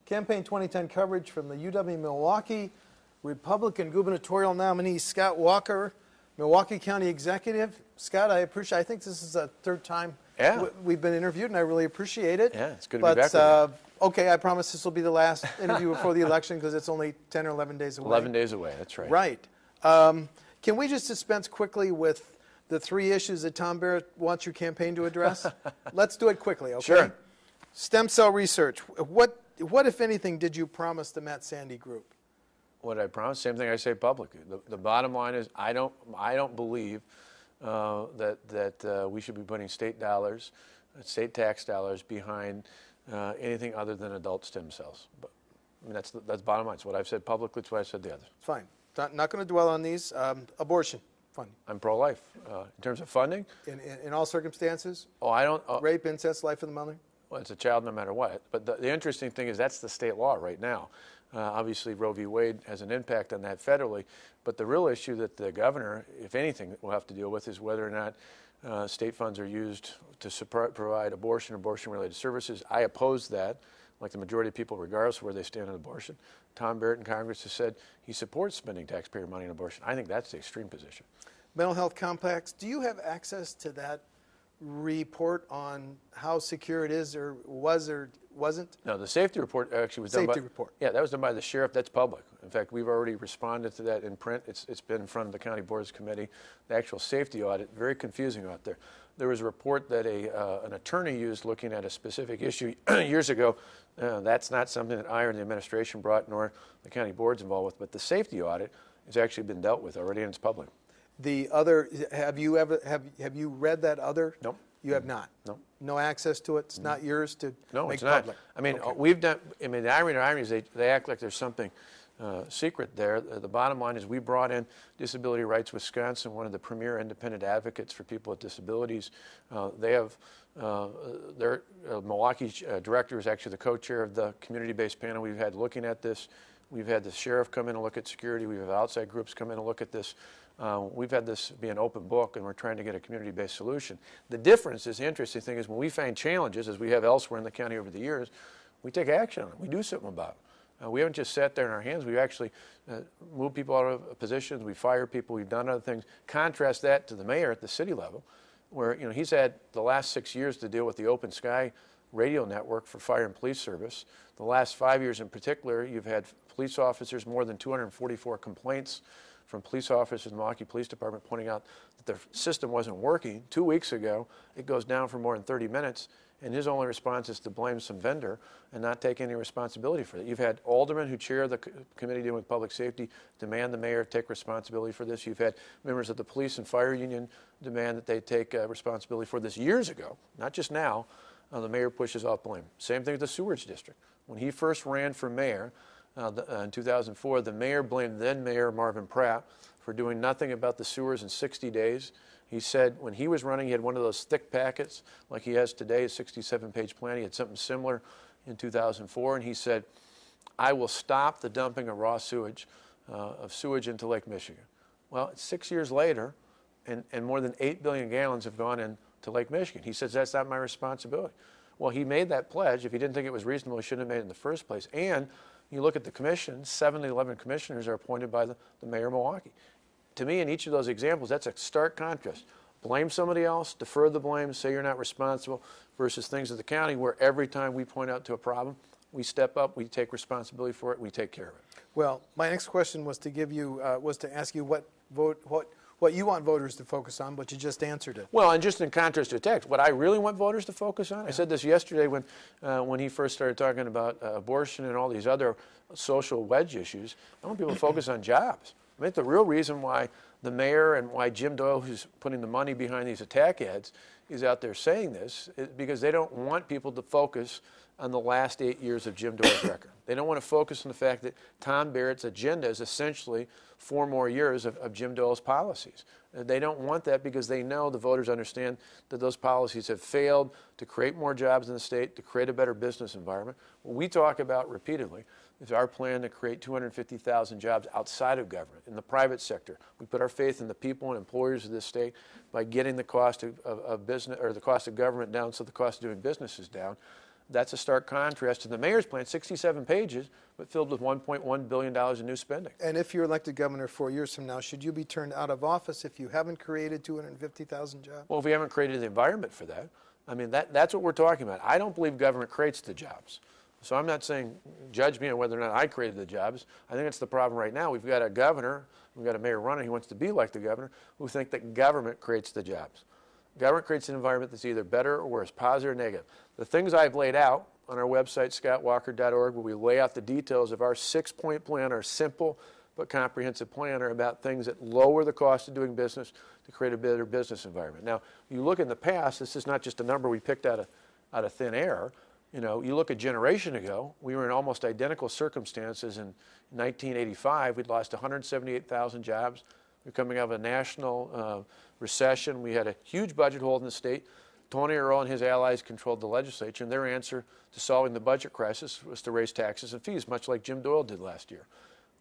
Campaign 2010 coverage from the UW-Milwaukee Republican gubernatorial nominee Scott Walker, Milwaukee County Executive. Scott, I think this is the third time we've been interviewed, and I really appreciate it. Yeah, it's good to be back with you. Okay, I promise this will be the last interview before the election because it's only 10 or 11 days away. 11 days away, that's right. Right. Can we just dispense quickly with the three issues that Tom Barrett wants your campaign to address? Let's do it quickly, okay? Sure. Stem cell research. What, if anything, did you promise the Matt Sandy group? What I promised, same thing I say publicly. The bottom line is I don't believe that we should be putting state dollars, state tax dollars behind anything other than adult stem cells. But, I mean, that's the bottom line. It's what I've said publicly. It's what I've said the others. Fine. Not going to dwell on these. Abortion funding. I'm pro-life. In terms of funding? In all circumstances? Oh, I don't. Rape, incest, life of the mother? Well, it's a child no matter what. But the interesting thing is that's the state law right now. Obviously, Roe v. Wade has an impact on that federally. But the real issue that the governor, if anything, will have to deal with is whether or not state funds are used to provide abortion-related services. I oppose that, like the majority of people, regardless of where they stand on abortion. Tom Barrett in Congress has said he supports spending taxpayer money on abortion. I think that's the extreme position. Mental health complex. Do you have access to that report on how secure it is or was or wasn't? No, the safety report actually was done by... Safety report. Yeah, that was done by the sheriff. That's public. In fact, we've already responded to that in print. It's been in front of the county boards committee. The actual safety audit, very confusing out there. There was a report that an attorney used looking at a specific issue years ago. That's not something that I or the administration brought, nor the county board's involved with. But the safety audit has actually been dealt with already, and it's public. The other, have you read that other? Nope. You have not? No. No access to it? It's not yours to no, make it's not. public? I mean, okay. we've done, I mean, the irony is they act like there's something secret there. The bottom line is we brought in Disability Rights Wisconsin, one of the premier independent advocates for people with disabilities. They have, their Milwaukee director is actually the co-chair of the community-based panel we've had looking at this. We've had the sheriff come in and look at security. We have outside groups come in and look at this. We've had this be an open book, and we're trying to get a community-based solution. The difference is, the interesting thing is when we find challenges, as we have elsewhere in the county over the years, we take action on it. We do something about it. We haven't just sat there in our hands. We've actually moved people out of positions. We fire people. We've done other things. Contrast that to the mayor at the city level, where he's had the last 6 years to deal with the Open Sky radio network for fire and police service. The last 5 years in particular, you've had police officers, more than 244 complaints from police officers in the Milwaukee Police Department pointing out that their system wasn't working. 2 weeks ago, it goes down for more than 30 minutes, and his only response is to blame some vendor and not take any responsibility for it. You've had aldermen who chair the committee dealing with public safety demand the mayor take responsibility for this. You've had members of the police and fire union demand that they take responsibility for this years ago, not just now. The mayor pushes off blame. Same thing with the sewerage district. When he first ran for mayor, in 2004, the mayor blamed then-mayor Marvin Pratt for doing nothing about the sewers in 60 days. He said when he was running, he had one of those thick packets like he has today, a 67-page plan. He had something similar in 2004, and he said, I will stop the dumping of raw sewage, into Lake Michigan. Well, 6 years later, and more than 8 billion gallons have gone into Lake Michigan. He says, that's not my responsibility. Well, he made that pledge. If he didn't think it was reasonable, he shouldn't have made it in the first place. And you look at the commission, 7 to 11 commissioners are appointed by the mayor of Milwaukee. To me, in each of those examples, that's a stark contrast. Blame somebody else, defer the blame, say you're not responsible, versus things at the county where every time we point out to a problem, we step up, we take responsibility for it, we take care of it. Well, my next question was to give you, ask you what you want voters to focus on, but you just answered it. Well, and just in contrast to text, what I really want voters to focus on, I said this yesterday when he first started talking about abortion and all these other social wedge issues, I want people to focus on jobs. I mean, the real reason why the mayor and why Jim Doyle, who's putting the money behind these attack ads, is out there saying this is because they don't want people to focus on the last 8 years of Jim Doyle's record. They don't want to focus on the fact that Tom Barrett's agenda is essentially 4 more years of Jim Doyle's policies. They don't want that because they know the voters understand that those policies have failed to create more jobs in the state, to create a better business environment. What we talk about repeatedly is our plan to create 250,000 jobs outside of government, in the private sector. We put our faith in the people and employers of this state by getting the cost of business, or the cost of government down so the cost of doing business is down. That's a stark contrast to the mayor's plan, 67 pages, but filled with $1.1 billion in new spending. And if you're elected governor 4 years from now, should you be turned out of office if you haven't created 250,000 jobs? Well, if we haven't created the environment for that, I mean, that's what we're talking about. I don't believe government creates the jobs. So I'm not saying judge me on whether or not I created the jobs. I think that's the problem right now. We've got a governor, we've got a mayor running who wants to be like the governor, who think that government creates the jobs. Government creates an environment that's either better or worse, positive or negative. The things I've laid out on our website, scottwalker.org, where we lay out the details of our 6-point plan, our simple but comprehensive plan, are about things that lower the cost of doing business to create a better business environment. Now, you look in the past, this is not just a number we picked out of thin air. You know, you look a generation ago, we were in almost identical circumstances. In 1985, we'd lost 178,000 jobs. We're coming out of a national recession. We had a huge budget hole in the state. Tony Earl and his allies controlled the legislature, and their answer to solving the budget crisis was to raise taxes and fees, much like Jim Doyle did last year.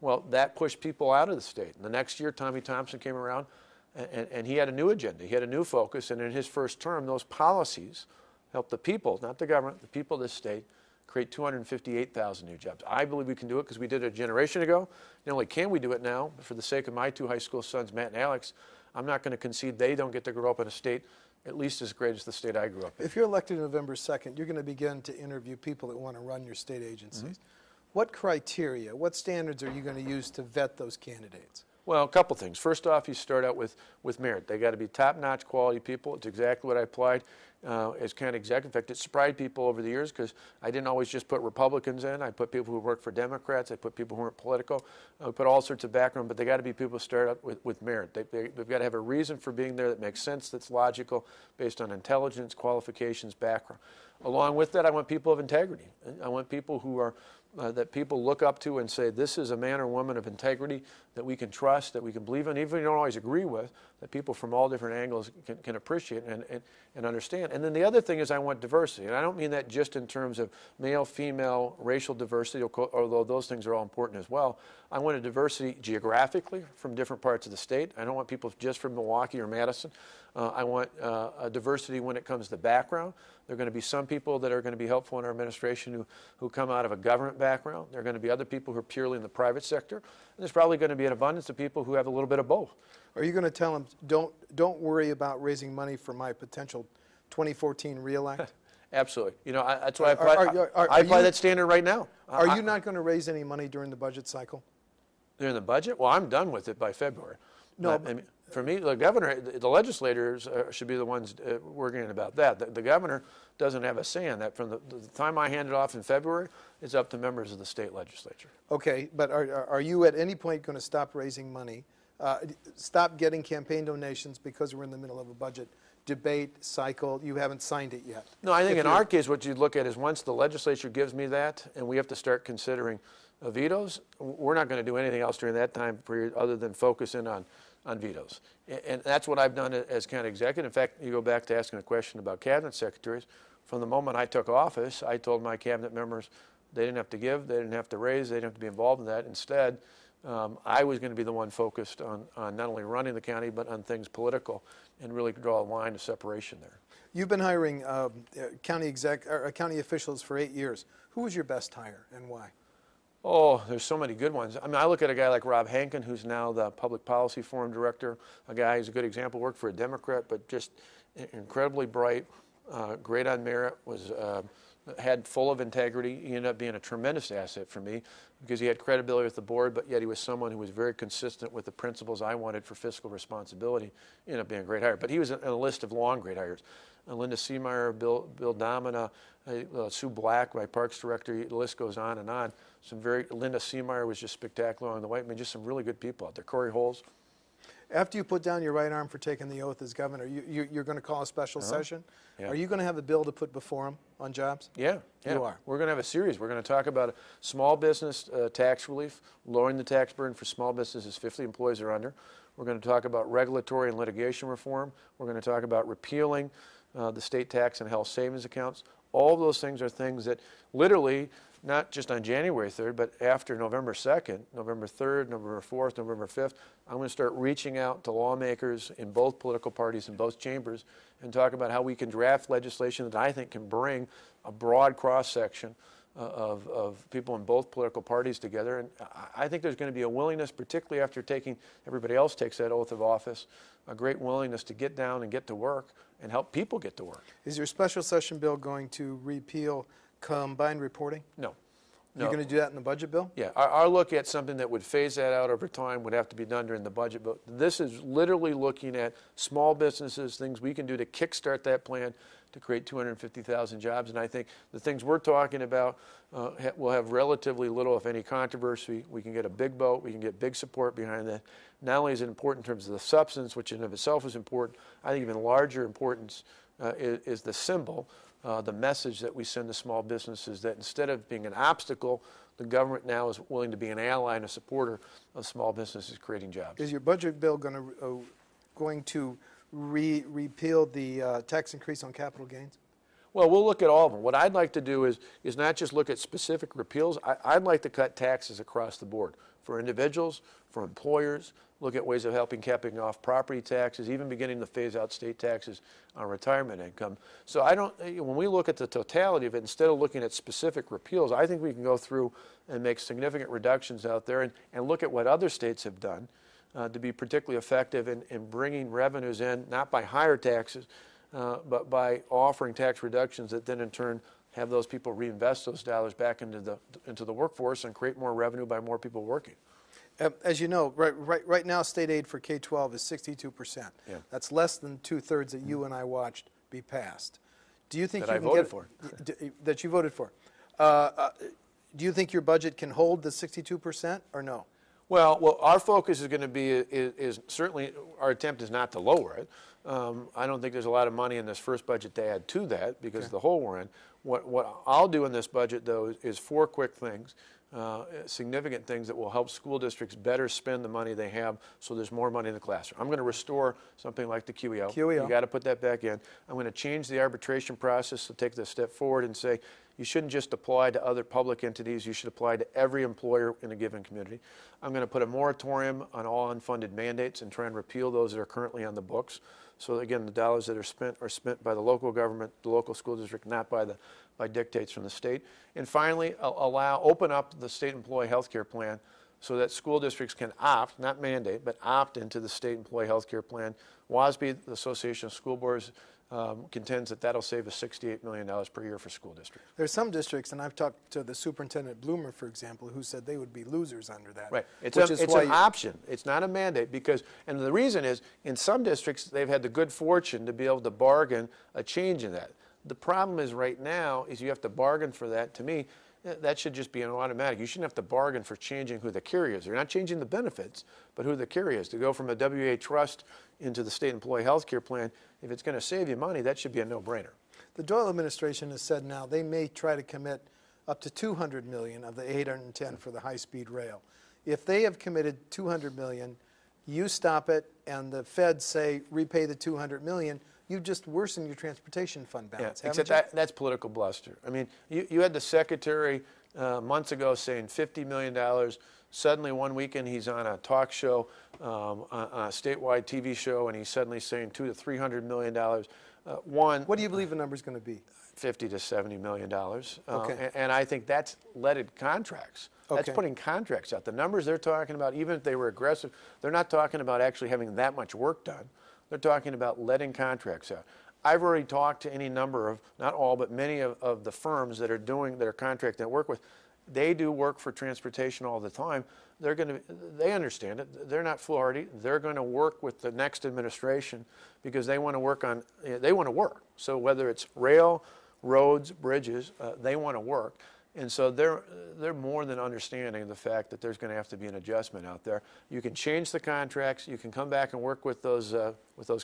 Well, that pushed people out of the state. And the next year, Tommy Thompson came around, and he had a new agenda. He had a new focus, and in his first term, those policies helped the people, not the government, the people of this state, create 258,000 new jobs. I believe we can do it because we did it a generation ago. Not only can we do it now, but for the sake of my 2 high school sons, Matt and Alex, I'm not going to concede they don't get to grow up in a state at least as great as the state I grew up in. If you're elected November 2nd, you're going to begin to interview people that want to run your state agencies. Mm-hmm. What criteria, what standards are you going to use to vet those candidates? Well, a couple things. First off, you start out with merit. They got to be top-notch quality people. It's exactly what I applied as county executive. In fact, it surprised people over the years because I didn't always just put Republicans in. I put people who worked for Democrats. I put people who weren't political. I put all sorts of background, but they got to be people who start out with merit. They've got to have a reason for being there that makes sense, that's logical, based on intelligence, qualifications, background. Along with that, I want people of integrity. I want people who are that people look up to and say, this is a man or woman of integrity that we can trust, that we can believe in, even if we don't always agree with, that people from all different angles can appreciate and understand. And then the other thing is I want diversity. And I don't mean that just in terms of male, female, racial diversity, although those things are all important as well. I want a diversity geographically from different parts of the state. I don't want people just from Milwaukee or Madison. I want a diversity when it comes to background. There are going to be some people that are going to be helpful in our administration who come out of a government background. There are going to be other people who are purely in the private sector. And there's probably going to be an abundance of people who have a little bit of both. Are you going to tell them, don't worry about raising money for my potential 2014 reelect? Absolutely. You know, that's why I apply that standard right now. Are you not going to raise any money during the budget cycle? During the budget? Well, I'm done with it by February. No. I mean, for me, the governor, the legislators should be the ones worrying about that. The governor doesn't have a say in that. From the time I hand it off in February, it's up to members of the state legislature. Okay, but are you at any point going to stop raising money, stop getting campaign donations because we're in the middle of a budget debate cycle? You haven't signed it yet. No, I think in our case, what you'd look at is once the legislature gives me that and we have to start considering vetoes, we're not going to do anything else during that time period other than focus in on vetoes. And that's what I've done as county executive. In fact, you go back to asking a question about cabinet secretaries. From the moment I took office, I told my cabinet members they didn't have to give, they didn't have to raise, they didn't have to be involved in that. Instead, I was going to be the one focused on not only running the county, but on things political and really draw a line of separation there. You've been hiring county officials for 8 years. Who was your best hire and why? Oh, there's so many good ones. I mean, I look at a guy like Rob Hankin, who's now the Public Policy Forum Director, a guy who's a good example, worked for a Democrat, but just incredibly bright, great on merit, had full of integrity. He ended up being a tremendous asset for me because he had credibility with the board, but yet he was someone who was very consistent with the principles I wanted for fiscal responsibility. He ended up being a great hire. But he was in a list of long great hires. Linda Seemeyer, Bill Domina, Sue Black, my Parks Director, the list goes on and on. Linda Seemeyer was just spectacular along the way. I mean, just some really good people out there. Corey Holes. After you put down your right arm for taking the oath as governor, you're going to call a special session? Yeah. Are you going to have a bill to put before him on jobs? Yeah. You are? We're going to have a series. We're going to talk about small business tax relief, lowering the tax burden for small businesses 50 employees or under. We're going to talk about regulatory and litigation reform. We're going to talk about repealing the state tax and health savings accounts. All of those things are things that literally, not just on January 3rd, but after November 2nd, November 3rd, November 4th, November 5th, I'm going to start reaching out to lawmakers in both political parties in both chambers and talk about how we can draft legislation that I think can bring a broad cross-section of people in both political parties together. And I think there's going to be a willingness, particularly after everybody else takes that oath of office, a great willingness to get down and get to work and help people get to work. Is your special session bill going to repeal combined reporting? No. You're going to do that in the budget bill? Yeah, our look at something that would phase that out over time would have to be done during the budget. But this is literally looking at small businesses, things we can do to kickstart that plan to create 250,000 jobs. And I think the things we're talking about will have relatively little, if any, controversy. We can get a big vote. We can get big support behind that. Not only is it important in terms of the substance, which in of itself is important, I think even larger importance is the symbol. The message that we send to small businesses that instead of being an obstacle, the government now is willing to be an ally and a supporter of small businesses creating jobs. Is your budget bill going to repeal the tax increase on capital gains? Well, we'll look at all of them. What I'd like to do is not just look at specific repeals. I'd like to cut taxes across the board for individuals, for employers, look at ways of helping capping off property taxes, even beginning to phase out state taxes on retirement income. So when we look at the totality of it, instead of looking at specific repeals, I think we can go through and make significant reductions out there and look at what other states have done to be particularly effective in bringing revenues in, not by higher taxes, but by offering tax reductions that then in turn have those people reinvest those dollars back into the workforce and create more revenue by more people working. As you know, right now, state aid for K-12 is 62%. Yeah. That's less than 2/3 that you and I watched be passed. Do you think that I voted for? That you voted for? Do you think your budget can hold the 62% or no? Well, our focus is going to be is certainly our attempt is not to lower it. I don't think there's a lot of money in this first budget to add to that because of the hole we're in. What I'll do in this budget, though, is 4 quick things. Significant things that will help school districts better spend the money they have so there's more money in the classroom. I'm going to restore something like the QEO. You got to put that back in. I'm going to change the arbitration process to take this step forward and say you shouldn't just apply to other public entities. You should apply to every employer in a given community. I'm going to put a moratorium on all unfunded mandates and try and repeal those that are currently on the books. So again, the dollars that are spent by the local government, the local school district, not by dictates from the state. And finally, open up the state employee health care plan so that school districts can opt, not mandate, but opt into the state employee health care plan. WASB, the Association of School Boards, contends that that'll save us $68 million per year for school districts. There's some districts, and I've talked to the superintendent Bloomer, for example, who said they would be losers under that. Right. It's an option. It's not a mandate and the reason is in some districts they've had the good fortune to be able to bargain a change in that. The problem is right now is you have to bargain for that. To me, that should just be an automatic. You shouldn't have to bargain for changing who the carrier is. You're not changing the benefits, but who the carrier is. To go from a WA trust into the state employee health care plan, if it's going to save you money, that should be a no-brainer. The Doyle administration has said now they may try to commit up to $200 million of the $810 for the high-speed rail. If they have committed $200 million, you stop it, and the feds say repay the $200 million, you just worsen your transportation fund balance. Yeah, except that's political bluster. I mean, you had the secretary months ago saying $50 million. Suddenly one weekend he's on a talk show, on a statewide TV show, and he's suddenly saying $200 to $300 million. What do you believe the number is going to be? $50 to $70 million. Okay. And I think that's leaded contracts. That's putting contracts out. The numbers they're talking about, even if they were aggressive, they're not talking about actually having that much work done. They're talking about letting contracts out. I've already talked to any number of, not all, but many of the firms that are contracting that work with. They do work for transportation all the time. They understand it. They're not foolhardy. They're going to work with the next administration because they want to work. So whether it's rail, roads, bridges, they want to work. And so they're more than understanding of the fact that there's going to have to be an adjustment out there. You can change the contracts. You can come back and work with those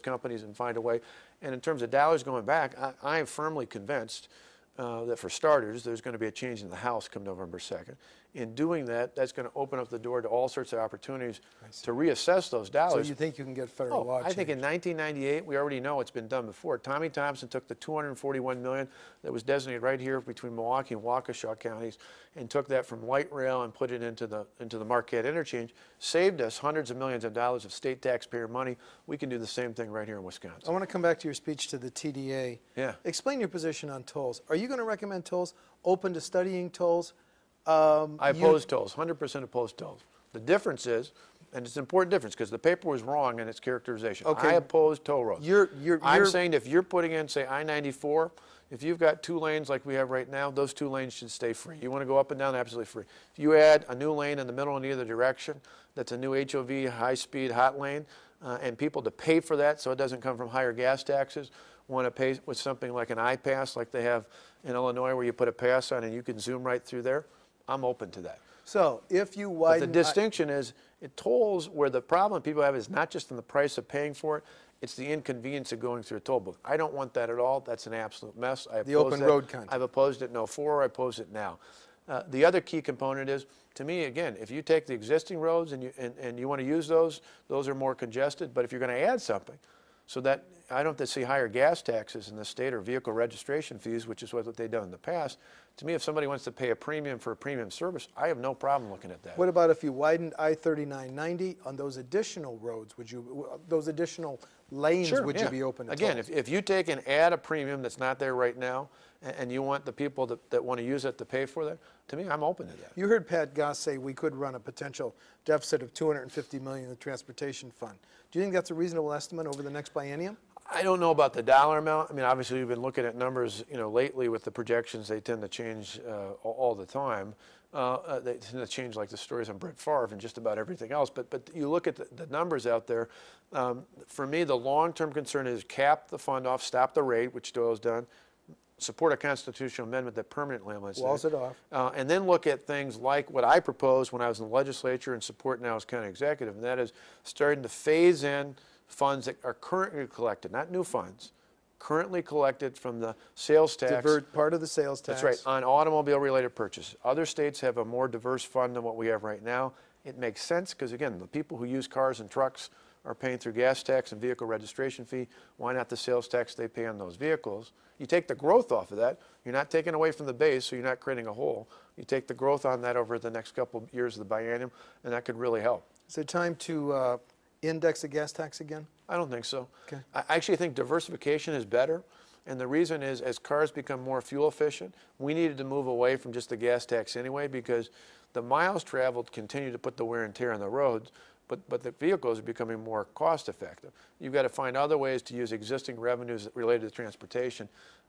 companies and find a way. And in terms of dollars going back, I am firmly convinced that for starters, there's going to be a change in the House come November 2nd. in doing that, that's going to open up the door to all sorts of opportunities to reassess those dollars. So you think you can get federal law change? I think in 1998, we already know it's been done before. Tommy Thompson took the $241 million that was designated right here between Milwaukee and Waukesha counties and took that from light rail and put it into the Marquette interchange, saved us hundreds of millions of dollars of state taxpayer money. We can do the same thing right here in Wisconsin. I want to come back to your speech to the TDA. Yeah. Explain your position on tolls. Are you going to recommend tolls, open to studying tolls? I oppose tolls, 100% oppose tolls. The difference is, and it's an important difference because the paper was wrong in its characterization. Okay. I oppose toll roads. I'm saying if you're putting in, say, I-94, if you've got 2 lanes like we have right now, those 2 lanes should stay free. You want to go up and down, absolutely free. If you add a new lane in the middle in either direction, that's a new HOV, high-speed, hot lane, and people to pay for that so it doesn't come from higher gas taxes, want to pay with something like an I-Pass like they have in Illinois where you put a pass on and you can zoom right through there, I'm open to that. So if you widen... But the distinction is, it tolls where the problem people have is not just in the price of paying for it, it's the inconvenience of going through a toll booth. I don't want that at all. That's an absolute mess. I the open road concept. I've opposed it in 04, I oppose it now. The other key component is, to me, again, if you take the existing roads and you want to use those are more congested. But if you're going to add something, so that I don't have to see higher gas taxes in the state or vehicle registration fees, which is what they've done in the past. To me, if somebody wants to pay a premium for a premium service, I have no problem looking at that. What about if you widened I-3990 on those additional roads? Those additional lanes, would you be open to Again, tolls? if you take and add a premium that's not there right now, and you want the people that want to use it to pay for that, to me, I'm open to that. You heard Pat Goss say we could run a potential deficit of $250 million in the transportation fund. Do you think that's a reasonable estimate over the next biennium? I don't know about the dollar amount. I mean, obviously, we've been looking at numbers, lately with the projections. They tend to change all the time. They tend to change like the stories on Brett Favre and just about everything else. But you look at the numbers out there. For me, the long-term concern is cap the fund off, stop the rate, which Doyle's done, support a constitutional amendment that permanently limits walls it off, and then look at things like what I proposed when I was in the legislature and support now as county executive, and that is starting to phase in funds that are currently collected, not new funds, currently collected from the sales tax. Divert part of the sales tax. That's right, on automobile-related purchases. Other states have a more diverse fund than what we have right now. It makes sense because, again, the people who use cars and trucks are paying through gas tax and vehicle registration fee. Why not the sales tax they pay on those vehicles? You take the growth off of that. You're not taking away from the base, so you're not creating a hole. You take the growth on that over the next couple of years of the biennium, and that could really help. Is it time to index the gas tax again? I don't think so. Okay. I actually think diversification is better. And the reason is, as cars become more fuel efficient, we needed to move away from just the gas tax anyway, because the miles traveled continue to put the wear and tear on the roads, but the vehicles are becoming more cost effective. You've got to find other ways to use existing revenues related to transportation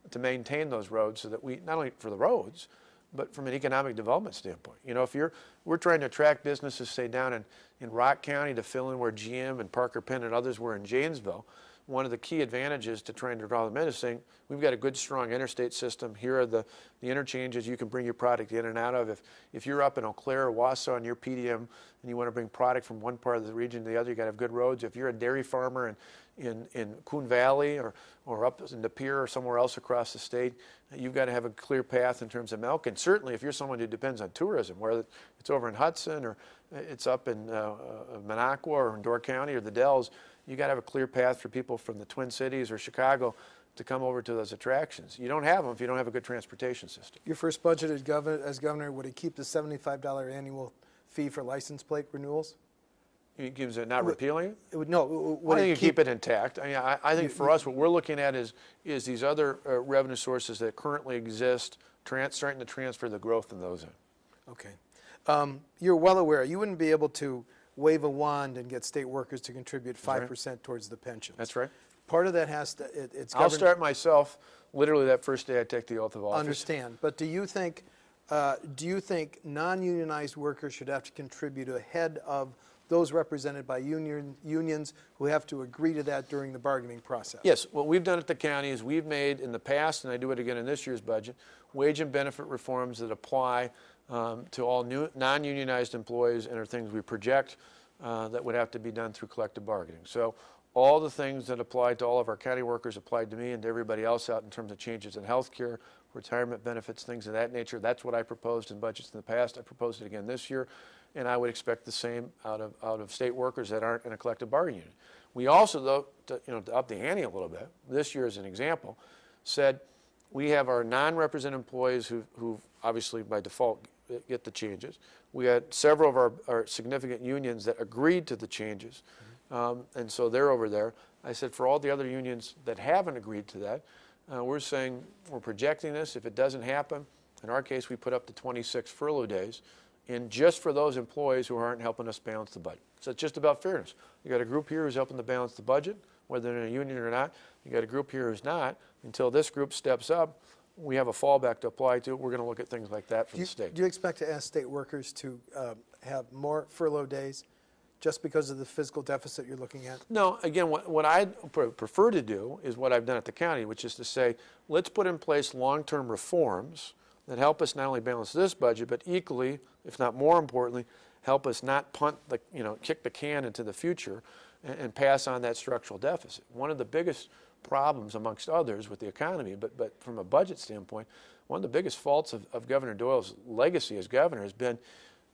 to maintain those roads so that we, not only for the roads, but from an economic development standpoint. If we're trying to attract businesses, say down in Rock County to fill in where GM and Parker Penn and others were in Janesville, one of the key advantages to trying to draw them in is saying, we've got a good, strong interstate system. Here are the interchanges you can bring your product in and out of. If you're up in Eau Claire or Wausau and you're PDM and you want to bring product from one part of the region to the other, you got to have good roads. If you're a dairy farmer in Coon Valley or up in the Pier or somewhere else across the state, you've got to have a clear path in terms of milk. And certainly if you're someone who depends on tourism, whether it's over in Hudson or it's up in Minocqua or in Door County or the Dells, you got to have a clear path for people from the Twin Cities or Chicago to come over to those attractions. You don't have them if you don't have a good transportation system. Your first budget as governor, would it keep the $75 annual fee for license plate renewals? It gives it not repealing it? It would, no. I think you keep it intact. I mean, I think for us, what we're looking at is these other revenue sources that currently exist, starting to transfer the growth in those in. Okay. You're well aware you wouldn't be able to wave a wand and get state workers to contribute 5% towards the pensions. That's right. Part of that has to, I'll start myself literally that first day I take the oath of office. Understand. But do you think non-unionized workers should have to contribute ahead of those represented by unions who have to agree to that during the bargaining process? Yes. What we've done at the county is we've made in the past, and I do it again in this year's budget, wage and benefit reforms that apply to all non-unionized employees and are things we project that would have to be done through collective bargaining. So all the things that apply to all of our county workers applied to me and to everybody else out in terms of changes in health care, retirement benefits, things of that nature. That's what I proposed in budgets in the past. I proposed it again this year, and I would expect the same out of state workers that aren't in a collective bargaining unit. We also, though, to up the ante a little bit, this year as an example, said we have our non-represented employees who obviously by default get the changes. We had several of our significant unions that agreed to the changes, and so they're over there. I said for all the other unions that haven't agreed to that, we're saying we're projecting this. If it doesn't happen, in our case, we put up to 26 furlough days, and just for those employees who aren't helping us balance the budget. So it's just about fairness. You got a group here who's helping to balance the budget, whether they're in a union or not. You got a group here who's not. Until this group steps up, we have a fallback to apply to. We're going to look at things like that for the state. Do you expect to ask state workers to have more furlough days just because of the fiscal deficit you're looking at? No. Again, what I'd prefer to do is what I've done at the county, which is to say, let's put in place long-term reforms that help us not only balance this budget, but equally, if not more importantly, help us not kick the can into the future and pass on that structural deficit. One of the biggest problems, amongst others, with the economy, but from a budget standpoint, one of the biggest faults of Governor Doyle's legacy as governor has been,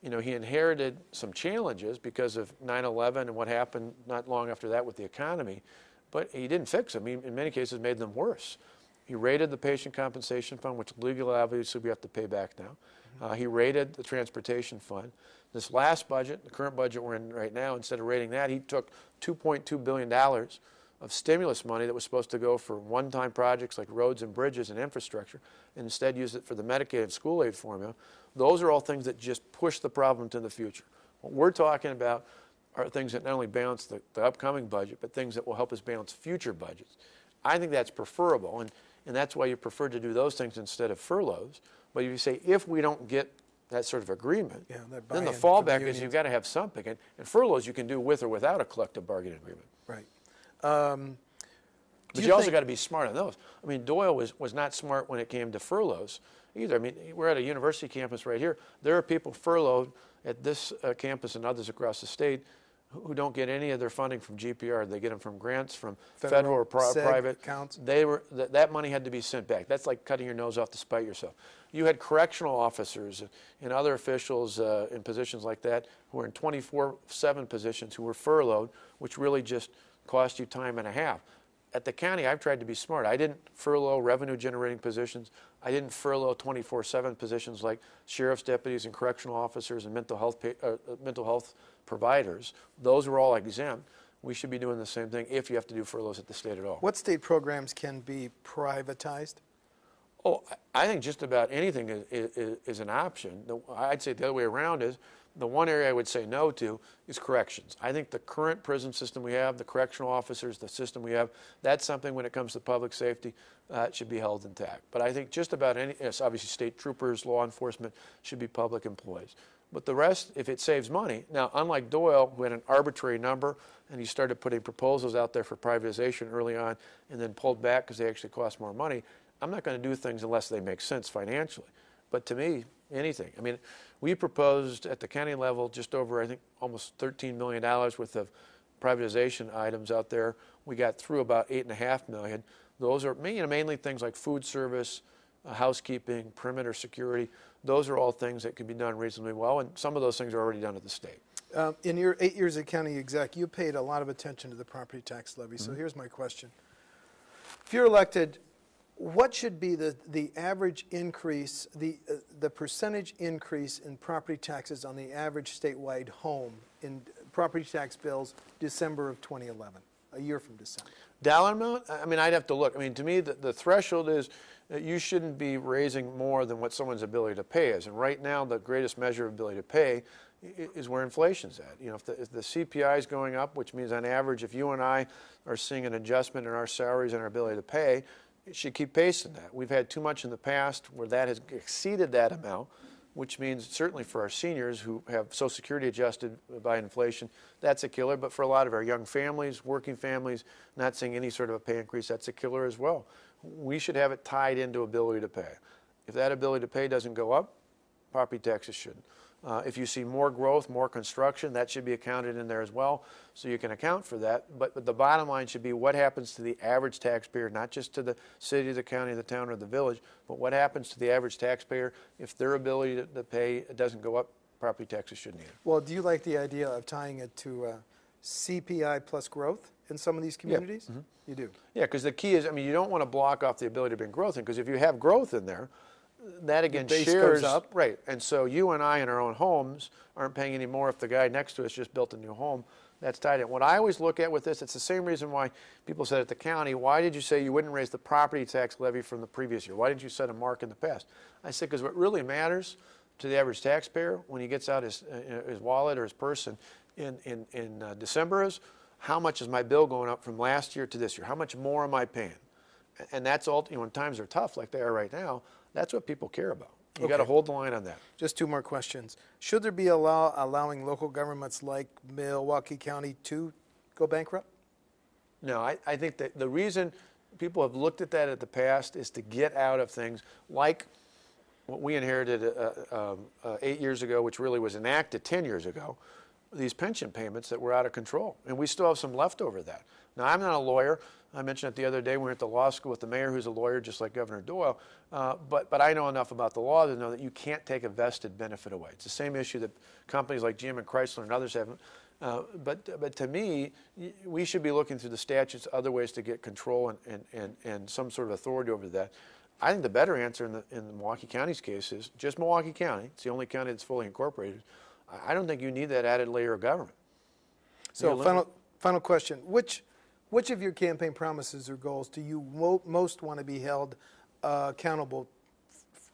he inherited some challenges because of 9/11 and what happened not long after that with the economy, but he didn't fix them. He, in many cases, made them worse. He raided the patient compensation fund, which legally, obviously, we have to pay back now. He raided the transportation fund. This last budget, the current budget we're in right now, instead of raiding that, he took $2.2 billion of stimulus money that was supposed to go for one-time projects like roads and bridges and infrastructure, and instead used it for the Medicaid and school aid formula. Those are all things that just push the problem to the future. What we're talking about are things that not only balance the upcoming budget, but things that will help us balance future budgets. I think that's preferable, and that's why you prefer to do those things instead of furloughs. But if you say, if we don't get that sort of agreement, then the fallback is you've got to have something. And furloughs you can do with or without a collective bargaining agreement. Right. But you also got to be smart on those. I mean, Doyle was not smart when it came to furloughs either. I mean, we're at a university campus right here. There are people furloughed at this campus and others across the state who don't get any of their funding from GPR. They get them from grants from federal or private. Accounts. That money had to be sent back. That's like cutting your nose off to spite yourself. You had correctional officers and other officials in positions like that who were in 24/7 positions who were furloughed, which really just cost you time and a half. At the county, I've tried to be smart. I didn't furlough revenue-generating positions. I didn't furlough 24/7 positions like sheriff's deputies and correctional officers and mental health providers. Those were all exempt. We should be doing the same thing if you have to do furloughs at the state at all. What state programs can be privatized? Oh, I think just about anything is an option. I'd say the other way around is the one area I would say no to is corrections. I think the current prison system we have, the correctional officers, the system we have, that's something when it comes to public safety should be held intact. But I think just about any, yes, obviously state troopers, law enforcement should be public employees. But the rest, if it saves money, now unlike Doyle, who had an arbitrary number and he started putting proposals out there for privatization early on and then pulled back because they actually cost more money, I'm not going to do things unless they make sense financially. But to me, anything. I mean, we proposed at the county level just over, I think, almost $13 million worth of privatization items out there. We got through about $8.5 million. Those are mainly things like food service, housekeeping, perimeter security. Those are all things that can be done reasonably well, and some of those things are already done at the state. In your 8 years as county exec, you paid a lot of attention to the property tax levy. So here's my question. If you're elected, what should be the average increase, the percentage increase in property taxes on the average statewide home in property tax bills December of 2011, a year from December? Dollar amount? I mean, I'd have to look. I mean, to me, the threshold is that you shouldn't be raising more than what someone's ability to pay is. And right now, the greatest measure of ability to pay is where inflation's at. You know, if the CPI is going up, which means on average, if you and I are seeing an adjustment in our salaries and our ability to pay, it should keep pace in that. We've had too much in the past where that has exceeded that amount, which means certainly for our seniors who have Social Security adjusted by inflation, that's a killer. But for a lot of our young families, working families, not seeing any sort of a pay increase, that's a killer as well. We should have it tied into ability to pay. If that ability to pay doesn't go up, property taxes shouldn't. If you see more growth, more construction, that should be accounted in there as well, so you can account for that. But the bottom line should be what happens to the average taxpayer, not just to the city, the county, the town, or the village, but what happens to the average taxpayer if their ability to pay doesn't go up, property taxes shouldn't either. Well, do you like the idea of tying it to CPI plus growth in some of these communities? Yeah. Mm-hmm. You do? Yeah, because the key is, I mean, you don't want to block off the ability to bring growth in, because if you have growth in there, that again the base shares goes up. Right, and so you and I in our own homes aren't paying any more if the guy next to us just built a new home. That's tied in. What I always look at with this, it's the same reason why people said at the county, why did you say you wouldn't raise the property tax levy from the previous year? Why didn't you set a mark in the past? I said, because what really matters to the average taxpayer when he gets out his wallet or his purse in December is, how much is my bill going up from last year to this year? How much more am I paying? And that's all, when times are tough like they are right now, that's what people care about. You got to hold the line on that. Just two more questions. Should there be allowing local governments like Milwaukee County to go bankrupt? No, I think that the reason people have looked at that at the past is to get out of things like what we inherited 8 years ago, which really was enacted 10 years ago, these pension payments that were out of control. And we still have some left over that. Now, I'm not a lawyer. I mentioned it the other day. We were at the law school with the mayor, who's a lawyer, just like Governor Doyle. But I know enough about the law to know that you can't take a vested benefit away. It's the same issue that companies like GM and Chrysler and others haven't. But to me, we should be looking through the statutes, other ways to get control and some sort of authority over that. I think the better answer in the Milwaukee County's case is just Milwaukee County. It's the only county that's fully incorporated. I don't think you need that added layer of government. So final question. Which of your campaign promises or goals do you most want to be held accountable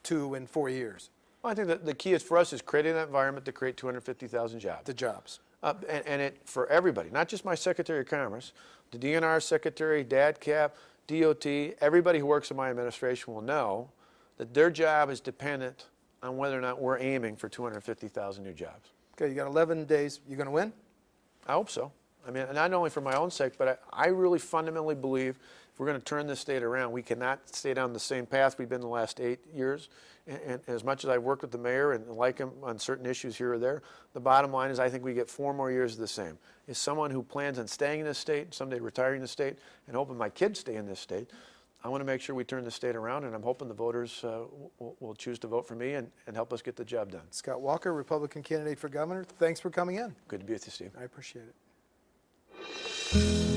to in 4 years? Well, I think that the key is for us is creating that environment to create 250,000 jobs. The jobs. And it for everybody, not just my Secretary of Commerce, the DNR Secretary, DADCAP, DOT, everybody who works in my administration will know that their job is dependent on whether or not we're aiming for 250,000 new jobs. Okay, you got 11 days. You going to win? I hope so. I mean, not only for my own sake, but I really fundamentally believe if we're going to turn this state around, we cannot stay down the same path we've been the last 8 years. And as much as I've worked with the mayor and like him on certain issues here or there, the bottom line is I think we get 4 more years of the same. As someone who plans on staying in this state, someday retiring in this state, and hoping my kids stay in this state, I want to make sure we turn the state around, and I'm hoping the voters will choose to vote for me and help us get the job done. Scott Walker, Republican candidate for governor, thanks for coming in. Good to be with you, Steve. I appreciate it.